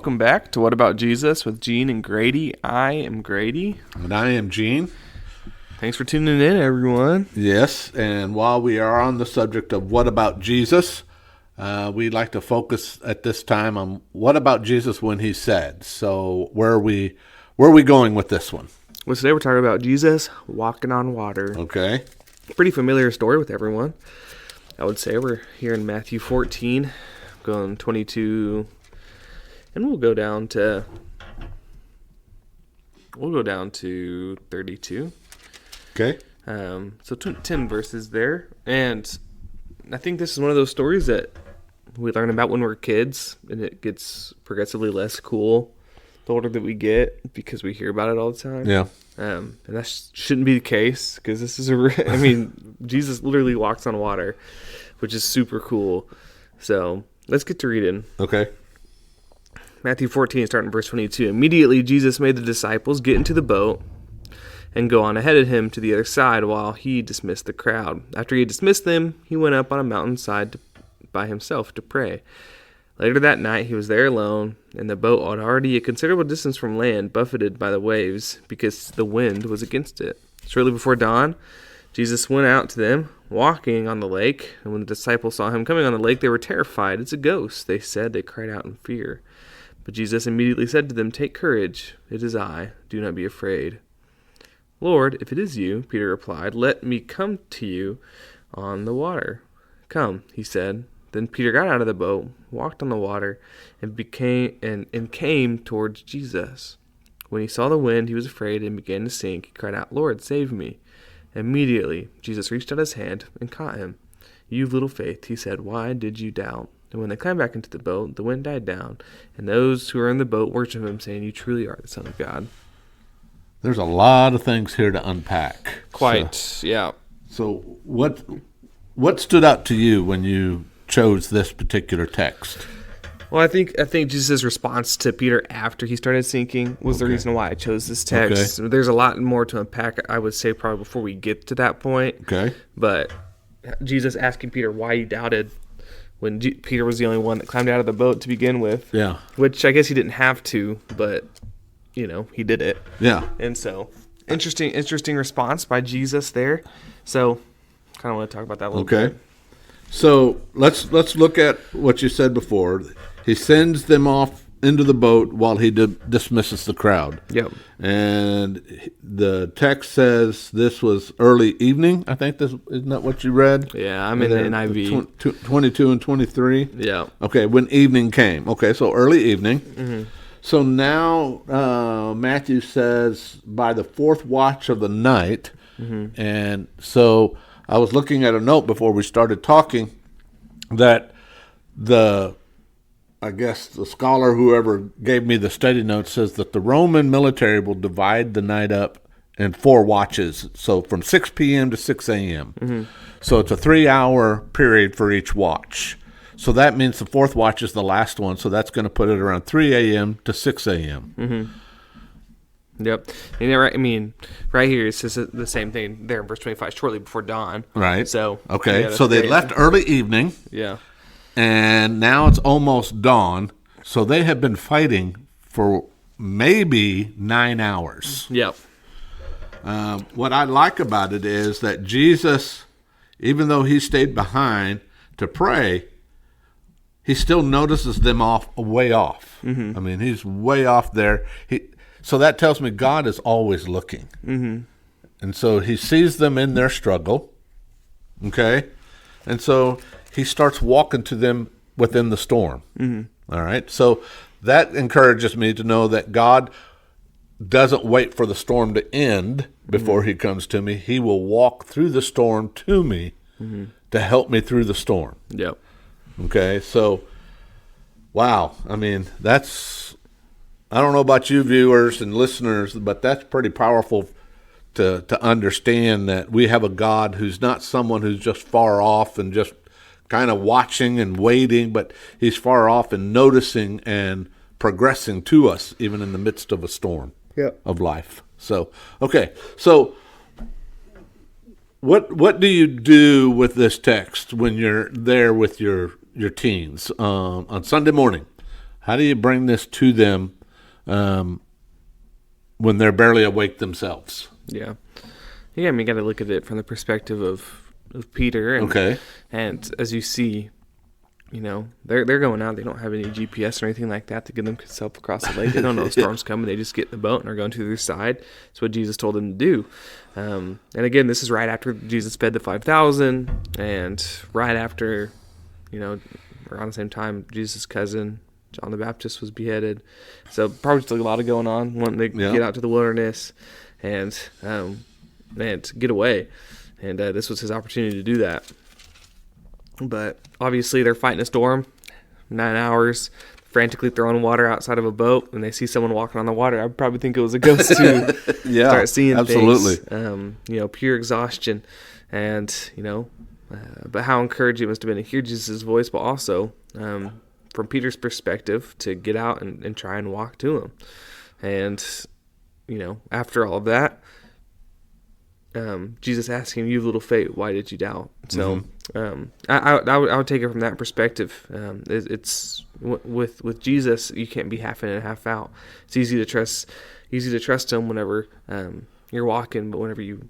welcome back to What About Jesus with Gene and Grady. I am Grady. And I am Gene. Thanks for tuning in, everyone. Yes, and while we are on the subject of what about Jesus, we'd like to focus at this time on what about Jesus when he said. So where are we going with this one? Well, today we're talking about Jesus walking on water. Okay. Pretty familiar story with everyone. I would say we're here in Matthew 14, going 22, and we'll go down to 32. Okay. So 10 verses there, and I think this is one of those stories that we learn about when we're kids, and it gets progressively less cool the older that we get because we hear about it all the time. Yeah. And that shouldn't be the case because this is Jesus literally walks on water, which is super cool. So let's get to reading. Okay. Matthew 14, starting verse 22. Immediately Jesus made the disciples get into the boat and go on ahead of him to the other side while he dismissed the crowd. After he dismissed them, he went up on a mountainside by himself to pray. Later that night he was there alone, and the boat had already a considerable distance from land, buffeted by the waves, because the wind was against it. Shortly before dawn, Jesus went out to them, walking on the lake, and when the disciples saw him coming on the lake, they were terrified. "It's a ghost," they said. They cried out in fear. But Jesus immediately said to them, "Take courage, it is I, do not be afraid." "Lord, if it is you," Peter replied, "let me come to you on the water." "Come," he said. Then Peter got out of the boat, walked on the water, and came towards Jesus. When he saw the wind, he was afraid and began to sink. He cried out, "Lord, save me." Immediately, Jesus reached out his hand and caught him. "You little faith," he said, "why did you doubt?" And when they climbed back into the boat, the wind died down, and those who were in the boat worshipped him, saying, "You truly are the Son of God." There's a lot of things here to unpack. Yeah. So what stood out to you when you chose this particular text? Well, I think Jesus' response to Peter after he started sinking was the reason why I chose this text. Okay. There's a lot more to unpack, I would say, probably before we get to that point. Okay. But Jesus asking Peter why he doubted when Peter was the only one that climbed out of the boat to begin with. Yeah. Which I guess he didn't have to, but, he did it. Yeah. And so, interesting response by Jesus there. So, kind of want to talk about that a little bit. So let's look at what you said before. He sends them off into the boat while he dismisses the crowd. Yep. And the text says this was early evening. I think isn't that what you read? Yeah, I'm in the NIV. 22 and 23? Yeah. Okay, when evening came. Okay, so early evening. Mm-hmm. So now Matthew says by the fourth watch of the night. Mm-hmm. And so I was looking at a note before we started talking that the scholar, whoever gave me the study notes, says that the Roman military will divide the night up in 4 watches. So from 6 p.m. to 6 a.m. Mm-hmm. So it's a 3-hour period for each watch. So that means the fourth watch is the last one. So that's going to put it around 3 a.m. to 6 a.m. Mm-hmm. Yep. And right here it says the same thing there in verse 25, shortly before dawn. Right. So okay. Yeah, so they great. left early evening. Yeah. And now it's almost dawn. So they have been fighting for maybe 9 hours. Yep. What I like about it is that Jesus, even though he stayed behind to pray, he still notices them way off. Mm-hmm. I mean, he's way off there. So that tells me God is always looking. Mm-hmm. And so he sees them in their struggle, okay? And so he starts walking to them within the storm, all right? So that encourages me to know that God doesn't wait for the storm to end before he comes to me. He will walk through the storm to me to help me through the storm. Yep. Okay, so, wow. I mean, I don't know about you viewers and listeners, but that's pretty powerful to understand that we have a God who's not someone who's just far off and just kind of watching and waiting, but he's far off and noticing and progressing to us even in the midst of a storm of life. So, okay. So what do you do with this text when you're there with your teens on Sunday morning? How do you bring this to them when they're barely awake themselves? Yeah. Yeah, I mean, you got to look at it from the perspective of Peter. And, Okay. And as you see, they're going out. They don't have any GPS or anything like that to get themselves across the lake. They don't know a storm's coming. They just get in the boat and are going to the other side. That's what Jesus told them to do. And again, this is right after Jesus fed the 5,000, and right after, around the same time, Jesus' cousin, John the Baptist, was beheaded. So probably still a lot of going on, wanting to get out to the wilderness and to get away. And this was his opportunity to do that. But obviously they're fighting a storm, 9 hours, frantically throwing water outside of a boat, and they see someone walking on the water. I'd probably think it was a ghost too. Yeah, start seeing absolutely. Things, pure exhaustion. And, but how encouraging it must have been to hear Jesus' voice, but also from Peter's perspective to get out and try and walk to him. And, after all of that, Jesus asking, "You little faith, why did you doubt?" So I would take it from that perspective. It's with Jesus, you can't be half in and half out. It's easy to trust him whenever you're walking, but whenever you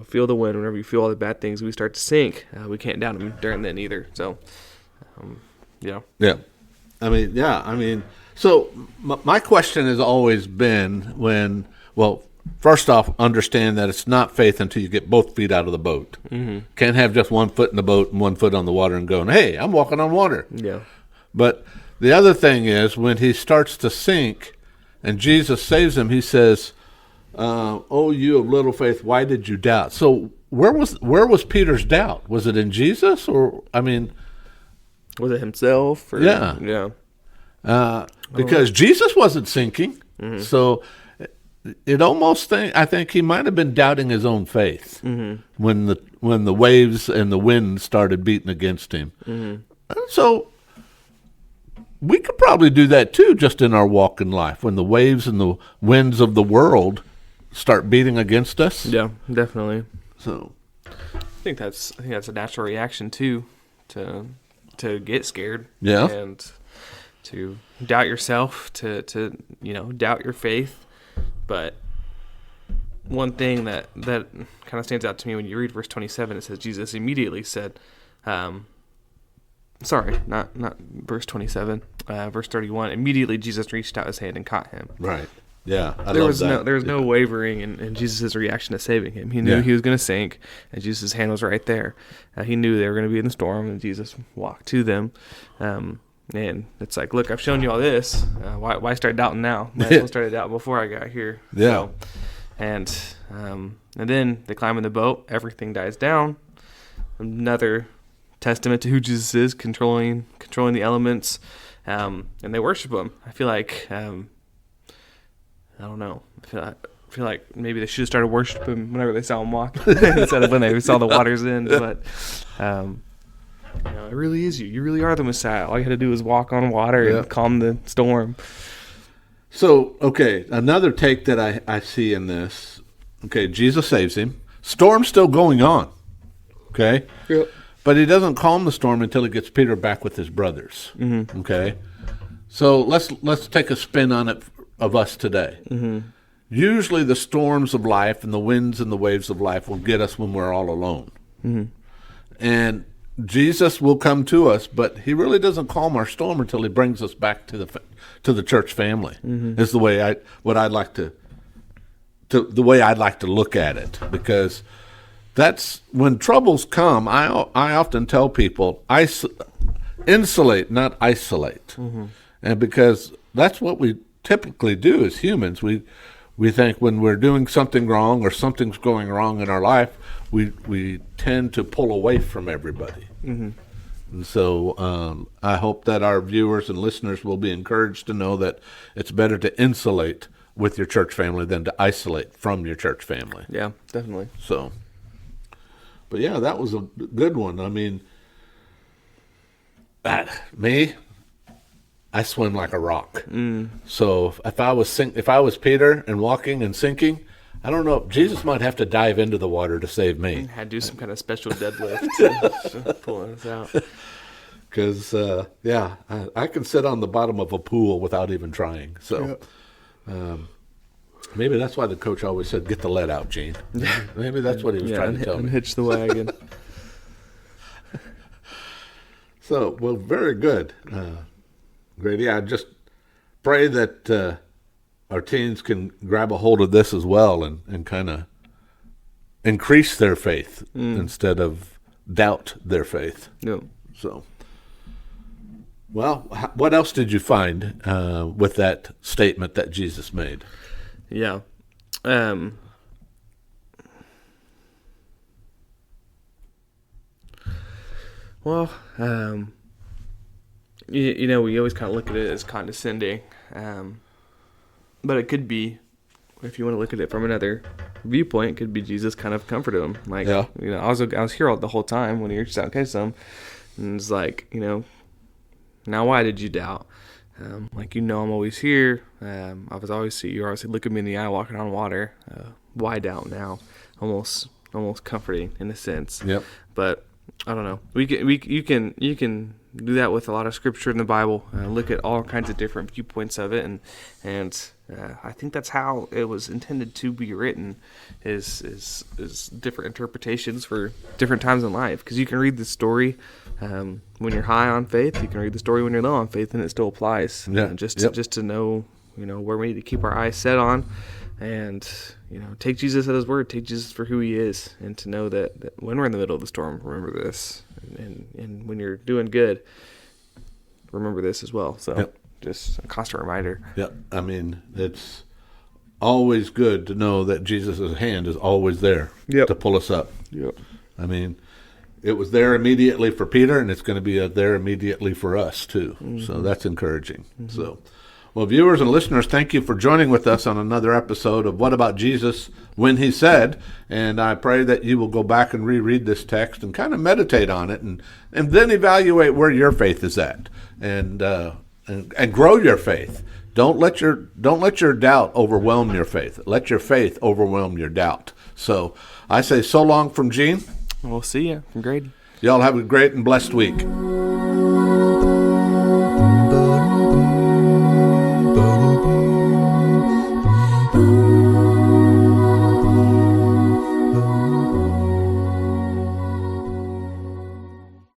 feel the wind, whenever you feel all the bad things, we start to sink. We can't doubt him during then either. So yeah. I mean, so my question has always been first off, understand that it's not faith until you get both feet out of the boat. Mm-hmm. Can't have just one foot in the boat and one foot on the water and going, "Hey, I'm walking on water." Yeah. But the other thing is, when he starts to sink and Jesus saves him, he says, "Oh, you of little faith, why did you doubt?" So where was Peter's doubt? Was it in Jesus, or was it himself? Or, yeah. Because Jesus wasn't sinking, so it almost I think he might have been doubting his own faith when the waves and the wind started beating against him. So we could probably do that too, just in our walk in life, when the waves and the winds of the world start beating against us. Yeah, definitely. So I think that's a natural reaction too, to get scared. Yeah. And to doubt yourself, to doubt your faith. But one thing that kind of stands out to me when you read verse 27, it says Jesus immediately said, sorry, not verse 27, verse 31. Immediately Jesus reached out his hand and caught him. Right. Yeah, there was no wavering in Jesus' reaction to saving him. He knew he was going to sink, and Jesus' hand was right there. He knew they were going to be in the storm, and Jesus walked to them. And it's like, look, I've shown you all this. Why start doubting now? Might as well start doubting before I got here. Yeah. So, and then they climb in the boat. Everything dies down. Another testament to who Jesus is, controlling the elements. And they worship him. I feel like I don't know. I feel like maybe they should have started worshiping him whenever they saw him walk instead of when they saw the waters in. But it really is you. You really are the Messiah. All you had to do was walk on water and calm the storm. So, okay, another take that I see in this, okay, Jesus saves him. Storm's still going on, okay? Yep. But he doesn't calm the storm until he gets Peter back with his brothers, okay? So let's take a spin on it of us today. Usually the storms of life and the winds and the waves of life will get us when we're all alone. And Jesus will come to us, but he really doesn't calm our storm until he brings us back to the church family. Is the way I'd like to look at it, because that's when troubles come. I often tell people, insulate, not isolate, and because that's what we typically do as humans. We think when we're doing something wrong or something's going wrong in our life, we tend to pull away from everybody. And so I hope that our viewers and listeners will be encouraged to know that it's better to insulate with your church family than to isolate from your church family. Yeah, definitely. So, but yeah, that was a good one. I mean, me, I swim like a rock. So if I was Peter and walking and sinking, I don't know. Jesus might have to dive into the water to save me. Had to do some kind of special deadlift to pull us out. Because, I can sit on the bottom of a pool without even trying. So maybe that's why the coach always said, get the lead out, Gene. Maybe that's what he was trying to tell me. Unhitch the wagon. So, well, very good. Grady, I just pray that our teens can grab a hold of this as well and kind of increase their faith instead of doubt their faith. No. So, well, what else did you find with that statement that Jesus made? Yeah. Well, we always kind of look at it as condescending, but it could be, if you want to look at it from another viewpoint, it could be Jesus kind of comforted him. Like, I was here the whole time when he reached out and catch them, and it's like, now why did you doubt? I'm always here. I was always you always look at me in the eye walking on water. Why doubt now? Almost comforting in a sense. Yep. But I don't know. You can do that with a lot of scripture in the Bible. Look at all kinds of different viewpoints of it, and I think that's how it was intended to be written. Is different interpretations for different times in life. Because you can read the story when you're high on faith. You can read the story when you're low on faith, and it still applies. Yeah. Just to know where we need to keep our eyes set on. And, take Jesus at his word, take Jesus for who he is, and to know that when we're in the middle of the storm, remember this. And when you're doing good, remember this as well. So just a constant reminder. Yeah, I mean, it's always good to know that Jesus' hand is always there to pull us up. Yep. I mean, it was there immediately for Peter, and it's going to be there immediately for us too. Mm-hmm. So that's encouraging. Mm-hmm. So. Well, viewers and listeners, thank you for joining with us on another episode of What About Jesus When He Said? And I pray that you will go back and reread this text and kind of meditate on it and then evaluate where your faith is at and grow your faith. Don't let your doubt overwhelm your faith. Let your faith overwhelm your doubt. So I say so long from Gene. We'll see you from Grady. Y'all have a great and blessed week.